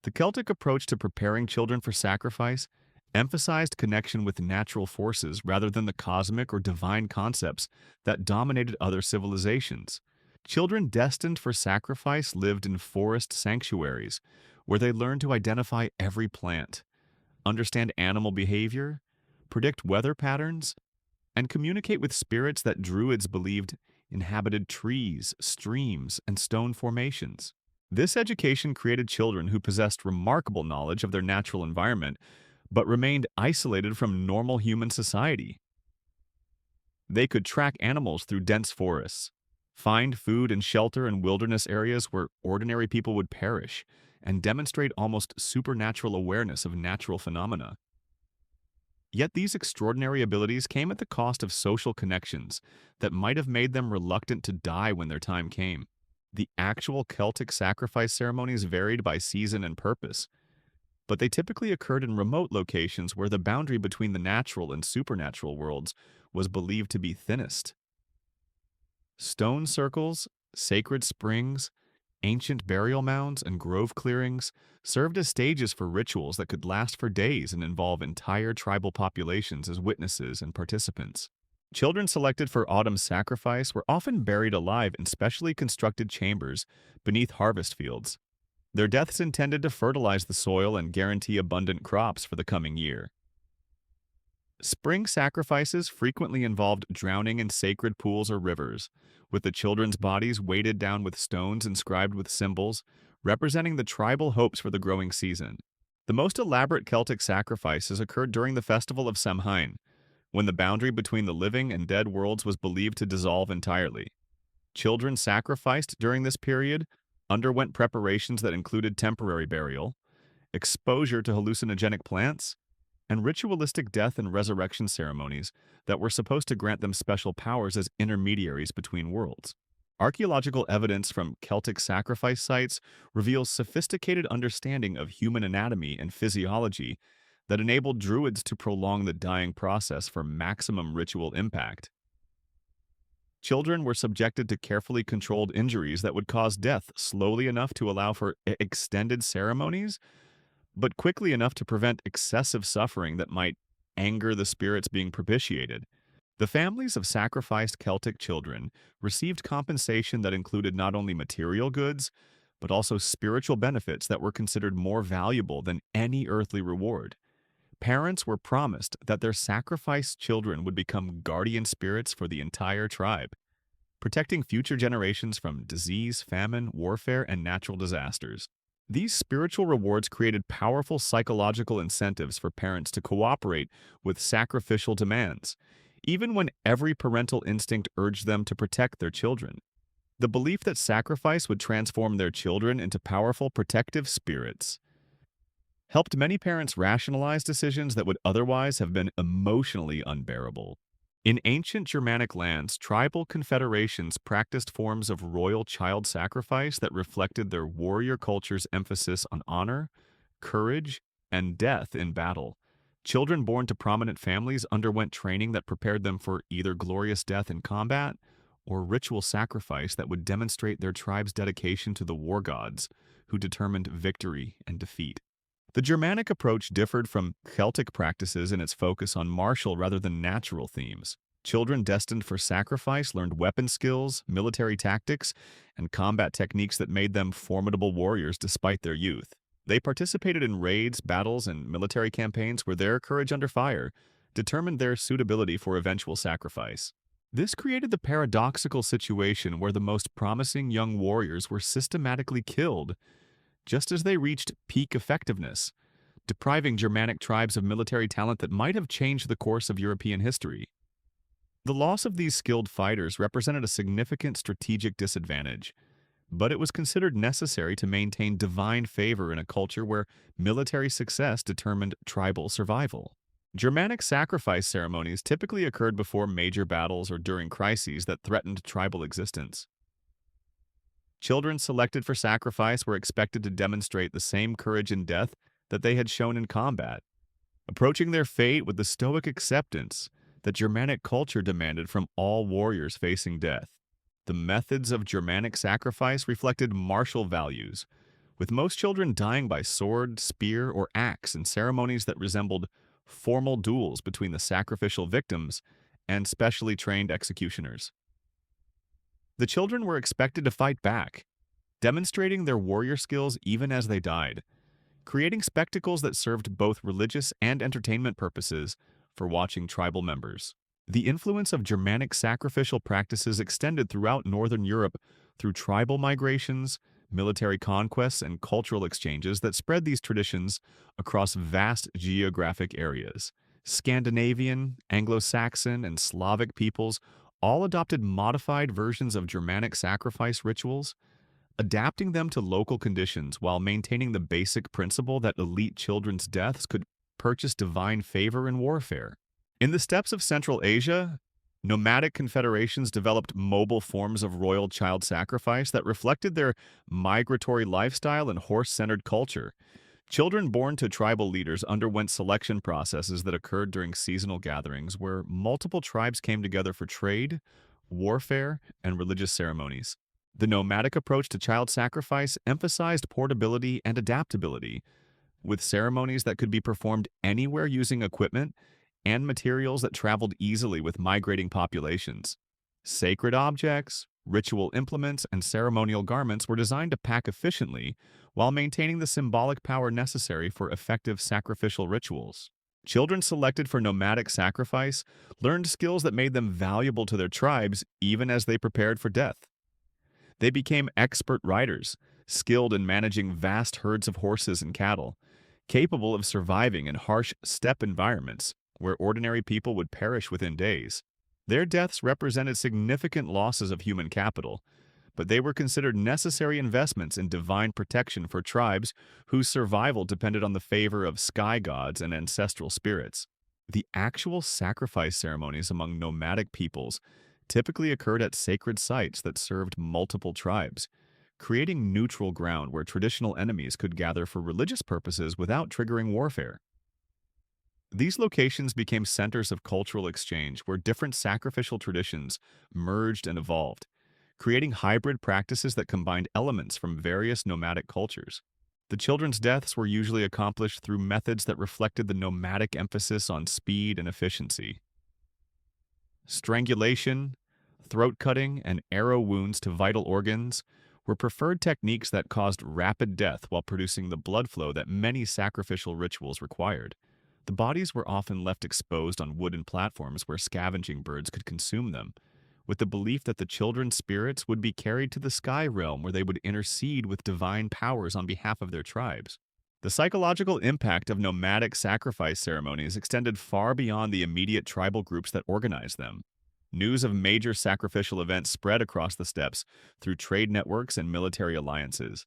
The Celtic approach to preparing children for sacrifice emphasized connection with natural forces rather than the cosmic or divine concepts that dominated other civilizations. Children destined for sacrifice lived in forest sanctuaries, where they learned to identify every plant, understand animal behavior, predict weather patterns, and communicate with spirits that Druids believed inhabited trees, streams, and stone formations. This education created children who possessed remarkable knowledge of their natural environment, but remained isolated from normal human society. They could track animals through dense forests, find food and shelter in wilderness areas where ordinary people would perish, and demonstrate almost supernatural awareness of natural phenomena. Yet these extraordinary abilities came at the cost of social connections that might have made them reluctant to die when their time came. The actual Celtic sacrifice ceremonies varied by season and purpose, but they typically occurred in remote locations where the boundary between the natural and supernatural worlds was believed to be thinnest. Stone circles, sacred springs, ancient burial mounds, and grove clearings served as stages for rituals that could last for days and involve entire tribal populations as witnesses and participants. Children selected for autumn sacrifice were often buried alive in specially constructed chambers beneath harvest fields. Their deaths intended to fertilize the soil and guarantee abundant crops for the coming year. Spring sacrifices frequently involved drowning in sacred pools or rivers, with the children's bodies weighted down with stones inscribed with symbols representing the tribal hopes for the growing season. The most elaborate Celtic sacrifices occurred during the festival of Samhain, when the boundary between the living and dead worlds was believed to dissolve entirely. Children sacrificed during this period underwent preparations that included temporary burial, exposure to hallucinogenic plants, and ritualistic death and resurrection ceremonies that were supposed to grant them special powers as intermediaries between worlds. Archaeological evidence from Celtic sacrifice sites reveals sophisticated understanding of human anatomy and physiology that enabled Druids to prolong the dying process for maximum ritual impact. Children were subjected to carefully controlled injuries that would cause death slowly enough to allow for extended ceremonies, but quickly enough to prevent excessive suffering that might anger the spirits being propitiated. The families of sacrificed Celtic children received compensation that included not only material goods, but also spiritual benefits that were considered more valuable than any earthly reward. Parents were promised that their sacrificed children would become guardian spirits for the entire tribe, protecting future generations from disease, famine, warfare, and natural disasters. These spiritual rewards created powerful psychological incentives for parents to cooperate with sacrificial demands, even when every parental instinct urged them to protect their children. The belief that sacrifice would transform their children into powerful protective spirits helped many parents rationalize decisions that would otherwise have been emotionally unbearable. In ancient Germanic lands, tribal confederations practiced forms of royal child sacrifice that reflected their warrior culture's emphasis on honor, courage, and death in battle. Children born to prominent families underwent training that prepared them for either glorious death in combat or ritual sacrifice that would demonstrate their tribe's dedication to the war gods, who determined victory and defeat. The Germanic approach differed from Celtic practices in its focus on martial rather than natural themes. Children destined for sacrifice learned weapon skills, military tactics, and combat techniques that made them formidable warriors despite their youth. They participated in raids, battles, and military campaigns where their courage under fire determined their suitability for eventual sacrifice. This created the paradoxical situation where the most promising young warriors were systematically killed just as they reached peak effectiveness, depriving Germanic tribes of military talent that might have changed the course of European history. The loss of these skilled fighters represented a significant strategic disadvantage, but it was considered necessary to maintain divine favor in a culture where military success determined tribal survival. Germanic sacrifice ceremonies typically occurred before major battles or during crises that threatened tribal existence. Children selected for sacrifice were expected to demonstrate the same courage in death that they had shown in combat, approaching their fate with the stoic acceptance that Germanic culture demanded from all warriors facing death. The methods of Germanic sacrifice reflected martial values, with most children dying by sword, spear, or axe in ceremonies that resembled formal duels between the sacrificial victims and specially trained executioners. The children were expected to fight back, demonstrating their warrior skills even as they died, creating spectacles that served both religious and entertainment purposes for watching tribal members. The influence of Germanic sacrificial practices extended throughout Northern Europe through tribal migrations, military conquests, and cultural exchanges that spread these traditions across vast geographic areas. Scandinavian, Anglo-Saxon, and Slavic peoples all adopted modified versions of Germanic sacrifice rituals, adapting them to local conditions while maintaining the basic principle that elite children's deaths could purchase divine favor in warfare. In the steppes of Central Asia, nomadic confederations developed mobile forms of royal child sacrifice that reflected their migratory lifestyle and horse-centered culture. Children born to tribal leaders underwent selection processes that occurred during seasonal gatherings where multiple tribes came together for trade, warfare, and religious ceremonies. The nomadic approach to child sacrifice emphasized portability and adaptability, with ceremonies that could be performed anywhere using equipment and materials that traveled easily with migrating populations. Sacred objects, ritual implements, and ceremonial garments were designed to pack efficiently while maintaining the symbolic power necessary for effective sacrificial rituals. Children selected for nomadic sacrifice learned skills that made them valuable to their tribes even as they prepared for death. They became expert riders, skilled in managing vast herds of horses and cattle, capable of surviving in harsh steppe environments where ordinary people would perish within days. Their deaths represented significant losses of human capital, but they were considered necessary investments in divine protection for tribes whose survival depended on the favor of sky gods and ancestral spirits. The actual sacrifice ceremonies among nomadic peoples typically occurred at sacred sites that served multiple tribes, creating neutral ground where traditional enemies could gather for religious purposes without triggering warfare. These locations became centers of cultural exchange where different sacrificial traditions merged and evolved, creating hybrid practices that combined elements from various nomadic cultures. The children's deaths were usually accomplished through methods that reflected the nomadic emphasis on speed and efficiency. Strangulation, throat cutting, and arrow wounds to vital organs were preferred techniques that caused rapid death while producing the blood flow that many sacrificial rituals required. The bodies were often left exposed on wooden platforms where scavenging birds could consume them, with the belief that the children's spirits would be carried to the sky realm where they would intercede with divine powers on behalf of their tribes. The psychological impact of nomadic sacrifice ceremonies extended far beyond the immediate tribal groups that organized them. News of major sacrificial events spread across the steppes through trade networks and military alliances,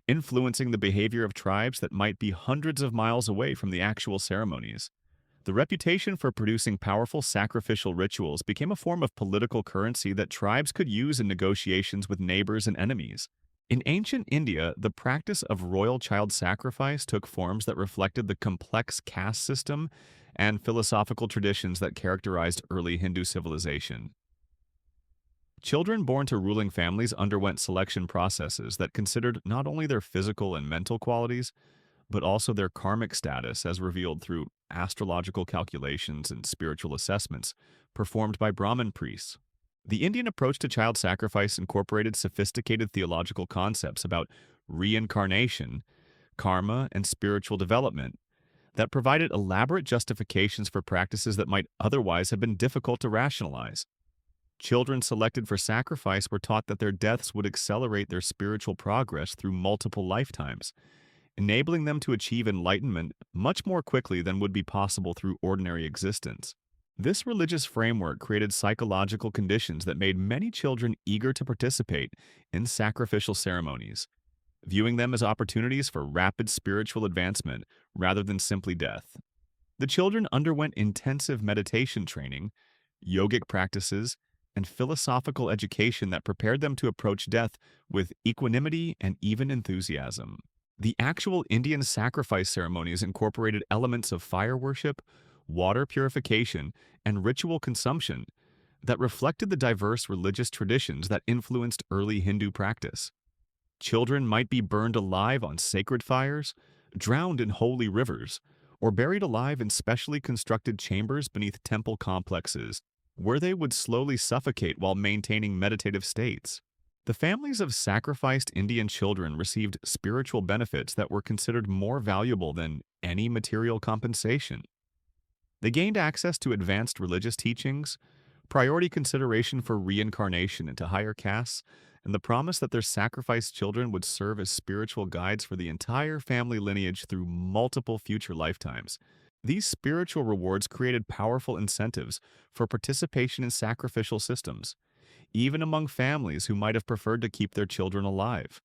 influencing the behavior of tribes that might be hundreds of miles away from the actual ceremonies. The reputation for producing powerful sacrificial rituals became a form of political currency that tribes could use in negotiations with neighbors and enemies. In ancient India, the practice of royal child sacrifice took forms that reflected the complex caste system and philosophical traditions that characterized early Hindu civilization. Children born to ruling families underwent selection processes that considered not only their physical and mental qualities, but also their karmic status as revealed through astrological calculations and spiritual assessments performed by Brahmin priests. The Indian approach to child sacrifice incorporated sophisticated theological concepts about reincarnation, karma, and spiritual development that provided elaborate justifications for practices that might otherwise have been difficult to rationalize. Children selected for sacrifice were taught that their deaths would accelerate their spiritual progress through multiple lifetimes, enabling them to achieve enlightenment much more quickly than would be possible through ordinary existence. This religious framework created psychological conditions that made many children eager to participate in sacrificial ceremonies, viewing them as opportunities for rapid spiritual advancement rather than simply death. The children underwent intensive meditation training, yogic practices, and philosophical education that prepared them to approach death with equanimity and even enthusiasm. The actual Indian sacrifice ceremonies incorporated elements of fire worship, water purification, and ritual consumption that reflected the diverse religious traditions that influenced early Hindu practice. Children might be burned alive on sacred fires, drowned in holy rivers, or buried alive in specially constructed chambers beneath temple complexes, where they would slowly suffocate while maintaining meditative states. The families of sacrificed Indian children received spiritual benefits that were considered more valuable than any material compensation. They gained access to advanced religious teachings, priority consideration for reincarnation into higher castes, and the promise that their sacrificed children would serve as spiritual guides for the entire family lineage through multiple future lifetimes. These spiritual rewards created powerful incentives for participation in sacrificial systems, even among families who might have preferred to keep their children alive.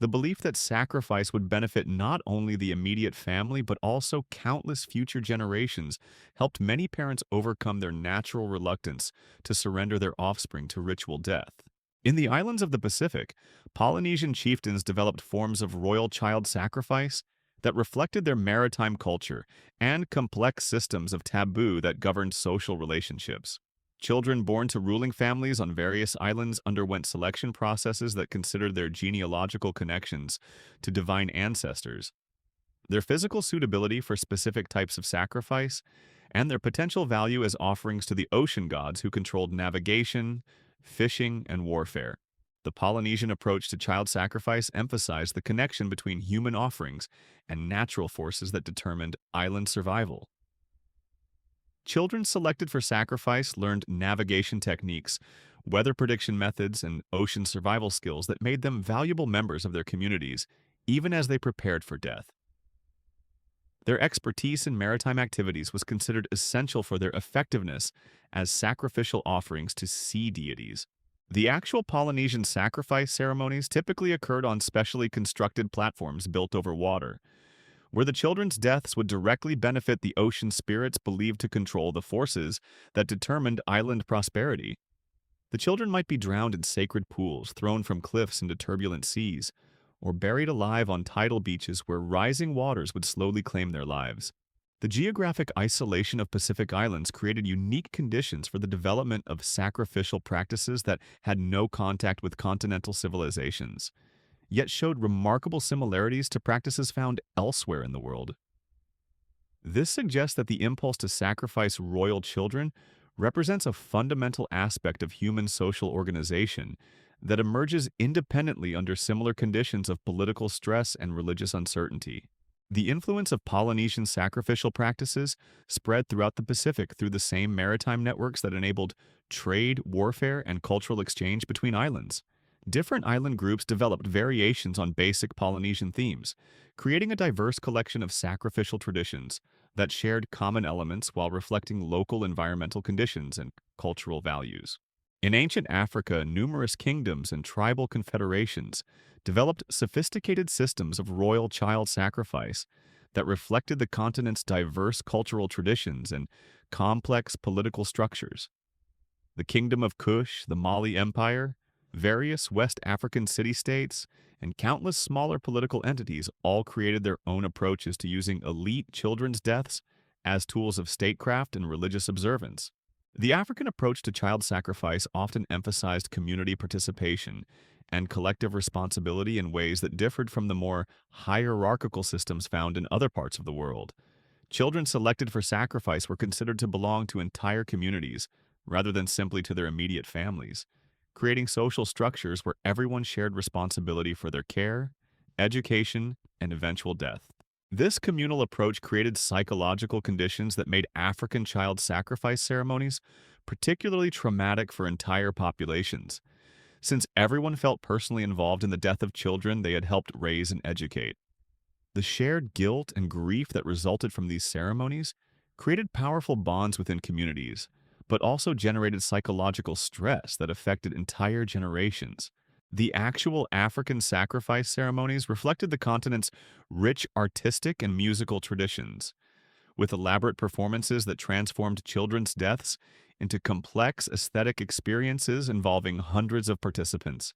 The belief that sacrifice would benefit not only the immediate family but also countless future generations helped many parents overcome their natural reluctance to surrender their offspring to ritual death. In the islands of the Pacific, Polynesian chieftains developed forms of royal child sacrifice that reflected their maritime culture and complex systems of taboo that governed social relationships. Children born to ruling families on various islands underwent selection processes that considered their genealogical connections to divine ancestors, their physical suitability for specific types of sacrifice, and their potential value as offerings to the ocean gods who controlled navigation, fishing, and warfare. The Polynesian approach to child sacrifice emphasized the connection between human offerings and natural forces that determined island survival. Children selected for sacrifice learned navigation techniques, weather prediction methods, and ocean survival skills that made them valuable members of their communities, even as they prepared for death. Their expertise in maritime activities was considered essential for their effectiveness as sacrificial offerings to sea deities. The actual Polynesian sacrifice ceremonies typically occurred on specially constructed platforms built over water, where the children's deaths would directly benefit the ocean spirits believed to control the forces that determined island prosperity. The children might be drowned in sacred pools, thrown from cliffs into turbulent seas, or buried alive on tidal beaches where rising waters would slowly claim their lives. The geographic isolation of Pacific Islands created unique conditions for the development of sacrificial practices that had no contact with continental civilizations, yet showed remarkable similarities to practices found elsewhere in the world. This suggests that the impulse to sacrifice royal children represents a fundamental aspect of human social organization that emerges independently under similar conditions of political stress and religious uncertainty. The influence of Polynesian sacrificial practices spread throughout the Pacific through the same maritime networks that enabled trade, warfare, and cultural exchange between islands. Different island groups developed variations on basic Polynesian themes, creating a diverse collection of sacrificial traditions that shared common elements while reflecting local environmental conditions and cultural values. In ancient Africa, numerous kingdoms and tribal confederations developed sophisticated systems of royal child sacrifice that reflected the continent's diverse cultural traditions and complex political structures. The Kingdom of Kush, the Mali Empire, various West African city-states, and countless smaller political entities all created their own approaches to using elite children's deaths as tools of statecraft and religious observance. The African approach to child sacrifice often emphasized community participation and collective responsibility in ways that differed from the more hierarchical systems found in other parts of the world. Children selected for sacrifice were considered to belong to entire communities rather than simply to their immediate families, creating social structures where everyone shared responsibility for their care, education, and eventual death. This communal approach created psychological conditions that made African child sacrifice ceremonies particularly traumatic for entire populations, since everyone felt personally involved in the death of children they had helped raise and educate. The shared guilt and grief that resulted from these ceremonies created powerful bonds within communities, but also generated psychological stress that affected entire generations. The actual African sacrifice ceremonies reflected the continent's rich artistic and musical traditions, with elaborate performances that transformed children's deaths into complex aesthetic experiences involving hundreds of participants.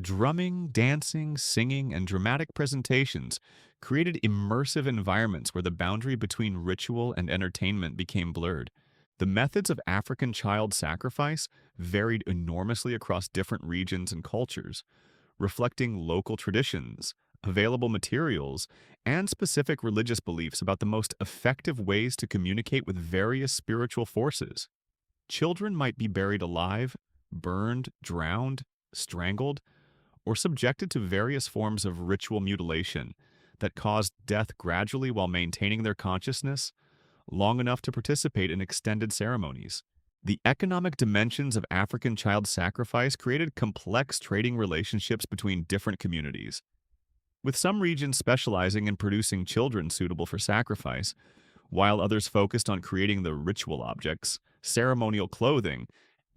Drumming, dancing, singing, and dramatic presentations created immersive environments where the boundary between ritual and entertainment became blurred. The methods of African child sacrifice varied enormously across different regions and cultures, reflecting local traditions, available materials, and specific religious beliefs about the most effective ways to communicate with various spiritual forces. Children might be buried alive, burned, drowned, strangled, or subjected to various forms of ritual mutilation that caused death gradually while maintaining their consciousness long enough to participate in extended ceremonies. The economic dimensions of African child sacrifice created complex trading relationships between different communities, with some regions specializing in producing children suitable for sacrifice, while others focused on creating the ritual objects, ceremonial clothing,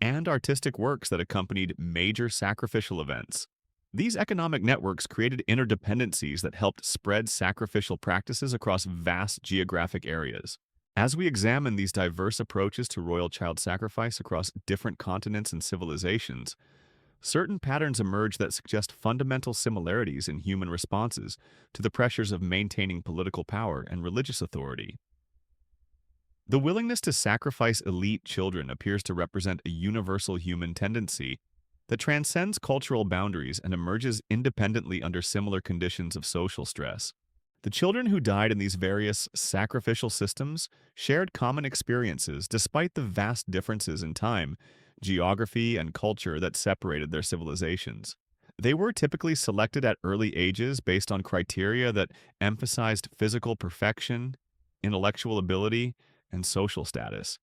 and artistic works that accompanied major sacrificial events. These economic networks created interdependencies that helped spread sacrificial practices across vast geographic areas. As we examine these diverse approaches to royal child sacrifice across different continents and civilizations, certain patterns emerge that suggest fundamental similarities in human responses to the pressures of maintaining political power and religious authority. The willingness to sacrifice elite children appears to represent a universal human tendency that transcends cultural boundaries and emerges independently under similar conditions of social stress. The children who died in these various sacrificial systems shared common experiences despite the vast differences in time, geography, and culture that separated their civilizations. They were typically selected at early ages based on criteria that emphasized physical perfection, intellectual ability, and social status.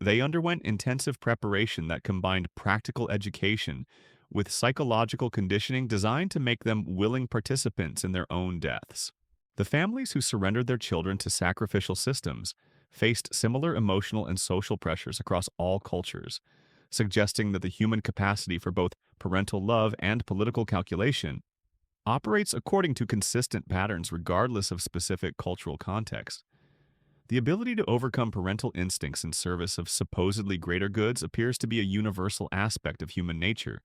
They underwent intensive preparation that combined practical education with psychological conditioning designed to make them willing participants in their own deaths. The families who surrendered their children to sacrificial systems faced similar emotional and social pressures across all cultures, suggesting that the human capacity for both parental love and political calculation operates according to consistent patterns regardless of specific cultural context. The ability to overcome parental instincts in service of supposedly greater goods appears to be a universal aspect of human nature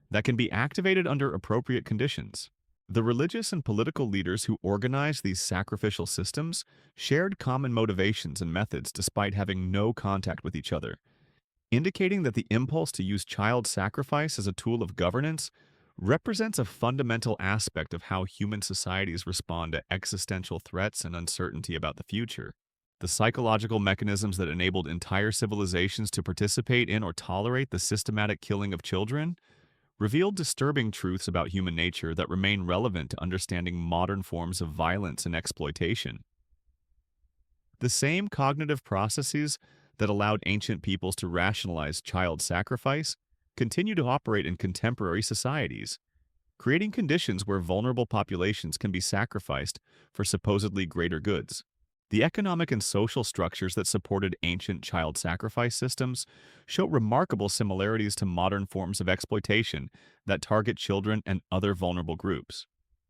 that can be activated under appropriate conditions. The religious and political leaders who organized these sacrificial systems shared common motivations and methods despite having no contact with each other, indicating that the impulse to use child sacrifice as a tool of governance represents a fundamental aspect of how human societies respond to existential threats and uncertainty about the future. The psychological mechanisms that enabled entire civilizations to participate in or tolerate the systematic killing of children revealed disturbing truths about human nature that remain relevant to understanding modern forms of violence and exploitation. The same cognitive processes that allowed ancient peoples to rationalize child sacrifice continue to operate in contemporary societies, creating conditions where vulnerable populations can be sacrificed for supposedly greater goods. The economic and social structures that supported ancient child sacrifice systems show remarkable similarities to modern forms of exploitation that target children and other vulnerable groups.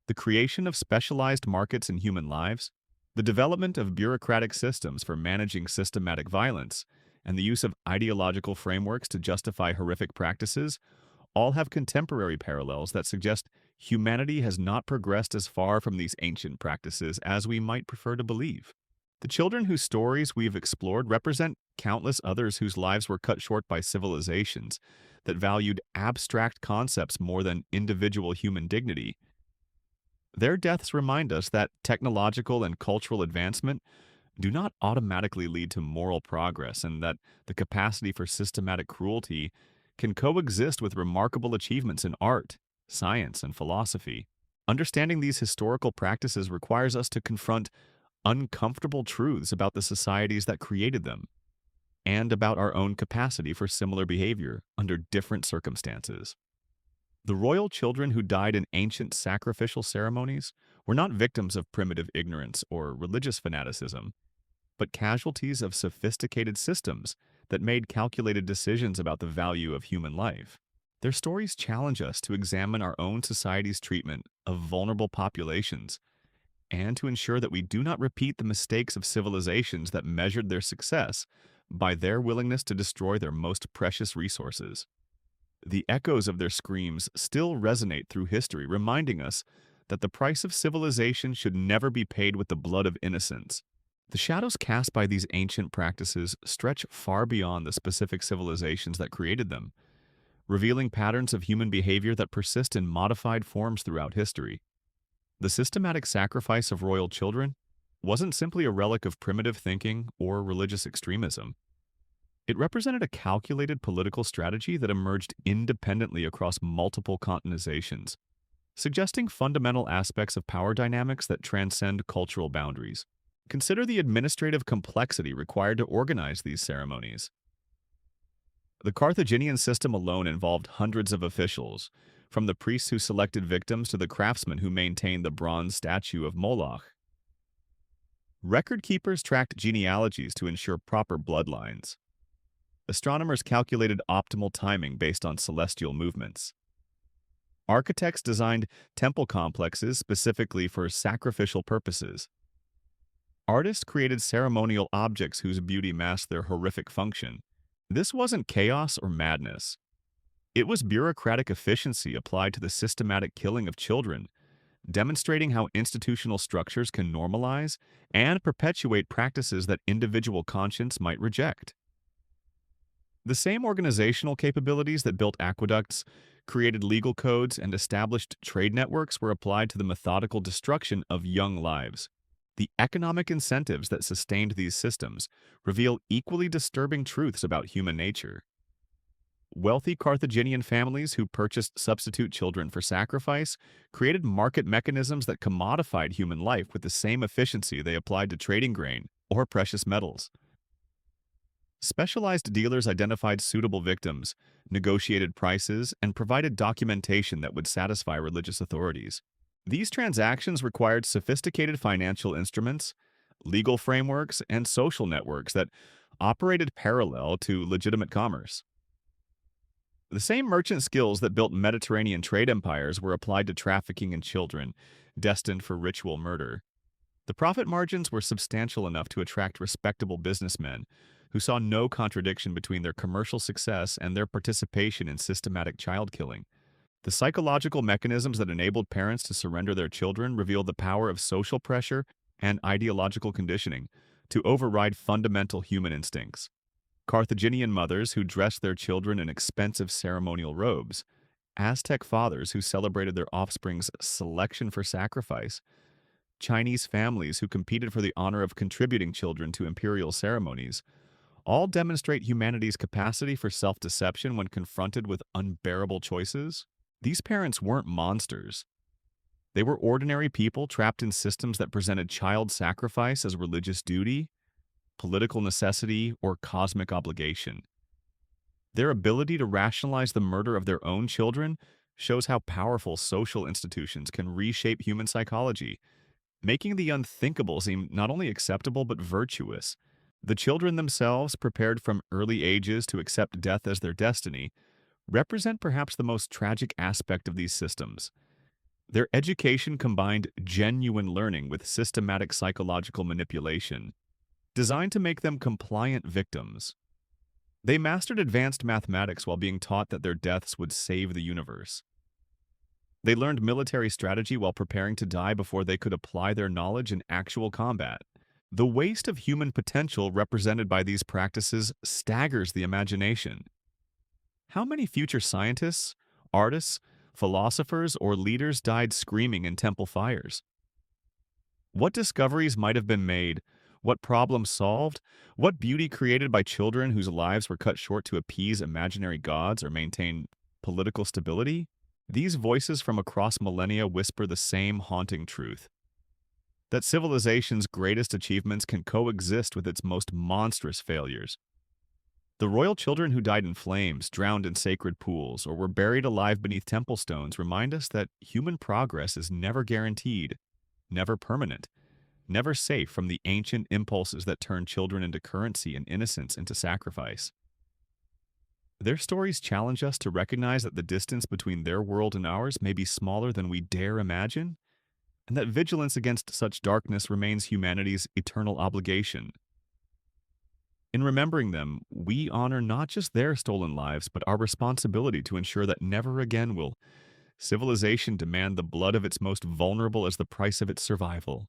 The creation of specialized markets in human lives, the development of bureaucratic systems for managing systematic violence, and the use of ideological frameworks to justify horrific practices all have contemporary parallels that suggest humanity has not progressed as far from these ancient practices as we might prefer to believe. The children whose stories we've explored represent countless others whose lives were cut short by civilizations that valued abstract concepts more than individual human dignity. Their deaths remind us that technological and cultural advancement do not automatically lead to moral progress and that the capacity for systematic cruelty can coexist with remarkable achievements in art, science, and philosophy. Understanding these historical practices requires us to confront uncomfortable truths about the societies that created them and about our own capacity for similar behavior under different circumstances. The royal children who died in ancient sacrificial ceremonies were not victims of primitive ignorance or religious fanaticism, but casualties of sophisticated systems that made calculated decisions about the value of human life. Their stories challenge us to examine our own society's treatment of vulnerable populations and to ensure that we do not repeat the mistakes of civilizations that measured their success by their willingness to destroy their most precious resources. The echoes of their screams still resonate through history, reminding us that the price of civilization should never be paid with the blood of innocents. The shadows cast by these ancient practices stretch far beyond the specific civilizations that created them, revealing patterns of human behavior that persist in modified forms throughout history. The systematic sacrifice of royal children wasn't simply a relic of primitive thinking or religious extremism. It represented a calculated political strategy that emerged independently across multiple continentations, suggesting fundamental aspects of power dynamics that transcend cultural boundaries. Consider the administrative complexity required to organize these ceremonies. The Carthaginian system alone involved hundreds of officials, from the priests who selected victims to the craftsmen who maintained the bronze statue of Moloch. Record keepers tracked genealogies to ensure proper bloodlines. Astronomers calculated optimal timing based on celestial movements. Architects designed temple complexes specifically for sacrificial purposes. Artists created ceremonial objects whose beauty masked their horrific function. This wasn't chaos or madness. It was bureaucratic efficiency applied to the systematic killing of children, demonstrating how institutional structures can normalize and perpetuate practices that individual conscience might reject. The same organizational capabilities that built aqueducts, created legal codes, and established trade networks were applied to the methodical destruction of young lives. The economic incentives that sustained these systems reveal equally disturbing truths about human nature. Wealthy Carthaginian families who purchased substitute children for sacrifice created market mechanisms that commodified human life with the same efficiency they applied to trading grain or precious metals. Specialized dealers identified suitable victims, negotiated prices, and provided documentation that would satisfy religious authorities. These transactions required sophisticated financial instruments, legal frameworks, and social networks that operated parallel to legitimate commerce. The same merchant skills that built Mediterranean trade empires were applied to trafficking in children, destined for ritual murder. The profit margins were substantial enough to attract respectable businessmen who saw no contradiction between their commercial success and their participation in systematic child killing. The psychological mechanisms that enabled parents to surrender their children reveal the power of social pressure and ideological conditioning to override fundamental human instincts. Carthaginian mothers who dressed their children in expensive ceremonial robes, Aztec fathers who celebrated their offspring's selection for sacrifice, Chinese families who competed for the honor of contributing children to imperial ceremonies, all demonstrate humanity's capacity for self-deception when confronted with unbearable choices. These parents weren't monsters. They were ordinary people trapped in systems that presented child sacrifice as religious duty, political necessity, or cosmic obligation. Their ability to rationalize the murder of their own children shows how powerful social institutions can reshape human psychology, making the unthinkable seem not only acceptable but virtuous. The children themselves, prepared from early ages to accept death as their destiny, represent perhaps the most tragic aspect of these systems. Their education combined genuine learning with systematic psychological manipulation, designed to make them compliant victims. They mastered advanced mathematics while being taught that their deaths would save the universe. They learned military strategy while preparing to die before they could apply their knowledge in actual combat. The waste of human potential represented by these practices staggers the imagination. How many future scientists, artists, philosophers, or leaders died screaming in temple fires? What discoveries might have been made? What problems solved? What beauty created by children whose lives were cut short to appease imaginary gods or maintain political stability? These voices from across millennia whisper the same haunting truth: that civilization's greatest achievements can coexist with its most monstrous failures. The royal children who died in flames, drowned in sacred pools, or were buried alive beneath temple stones remind us that human progress is never guaranteed, never permanent, never safe from the ancient impulses that turn children into currency and innocence into sacrifice. Their stories challenge us to recognize that the distance between their world and ours may be smaller than we dare imagine, and that vigilance against such darkness remains humanity's eternal obligation. In remembering them, we honor not just their stolen lives, but our responsibility to ensure that never again will civilization demand the blood of its most vulnerable as the price of its survival.